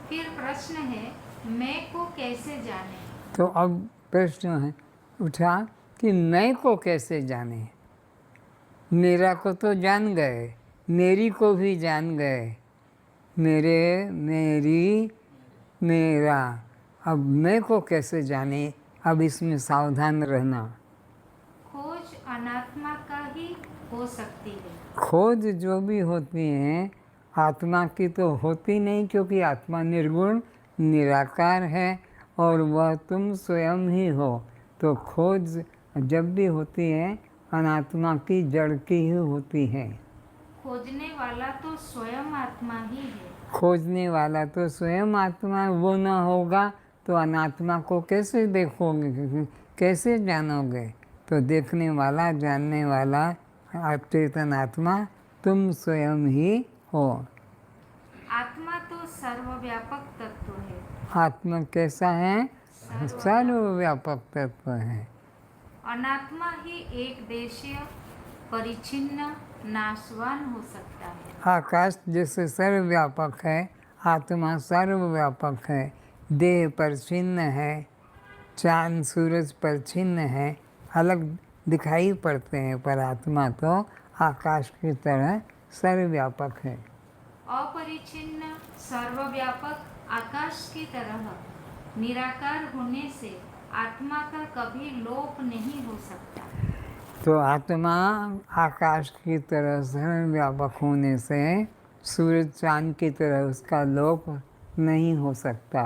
फिर प्रश्न है, मैं को कैसे जाने। तो अब प्रश्न है उठा कि मैं को कैसे जाने। मेरा को तो जान गए, मेरी को भी जान गए, मेरे, मेरी, मेरा। अब मैं को कैसे जाने, अब इसमें सावधान रहना। खोज अनात्मा का ही हो सकती है। खोज जो भी होती है आत्मा की तो होती नहीं, क्योंकि आत्मा निर्गुण निराकार है और वह तुम स्वयं ही हो। तो खोज जब भी होती है अनात्मा की जड़ की ही होती है। खोजने वाला तो स्वयं आत्मा ही है। खोजने वाला तो स्वयं आत्मा, वो न होगा तो अनात्मा को कैसे देखोगे, कैसे जानोगे। तो देखने वाला, जानने वाला चेतन आत्मा तुम स्वयं ही हो। आत्मा तो सर्वव्यापक तत्व है। आत्मा कैसा है, सर्वव्यापक तत्व है। अनात्मा ही एक देशीय परिचिन्न नाशवान हो सकता है। आकाश जैसे सर्वव्यापक है, आत्मा सर्वव्यापक है। देह पर छिन्न है, चांद सूरज पर छिन्न है, अलग दिखाई पड़ते हैं, पर आत्मा तो आकाश की तरह सर्वव्यापक है। अपरिचिन्न सर्वव्यापक आकाश की तरह निराकार होने से आत्मा का कभी लोप नहीं हो सकता। तो आत्मा आकाश की तरह सर्वव्यापक होने से सूरज चांद की तरह उसका लोप नहीं हो सकता।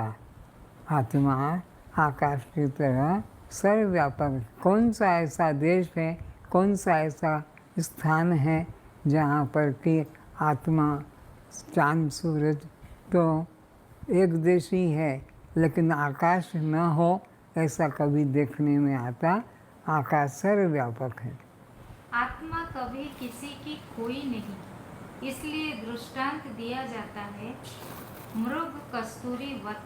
आत्मा आकाश की तरह सर्वव्यापक। कौन सा ऐसा देश है, कौन सा ऐसा स्थान है जहाँ पर कि आत्मा चांद सूरज तो एक देशी है, लेकिन आकाश न हो, ऐसा कभी देखने में आता। आकाश सर्वव्यापक है। आत्मा कभी किसी की खोई नहीं, इसलिए दृष्टांत दिया जाता है मृग कस्तूरी वत,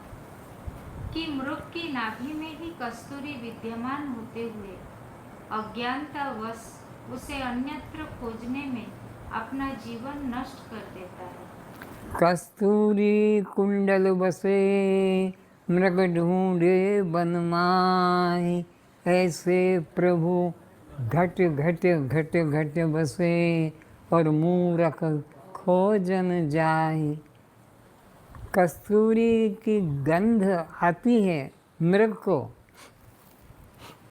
कि मृग की नाभि में ही कस्तूरी विद्यमान होते हुए अज्ञानतावश उसे अन्यत्र खोजने में अपना जीवन नष्ट कर देता है। कस्तूरी कुंडल बसे मृग ढूंढे बनमाई, ऐसे प्रभु घट घट घट घट बसे और मूरख खोजन जाए। कस्तूरी की गंध आती है मृग को,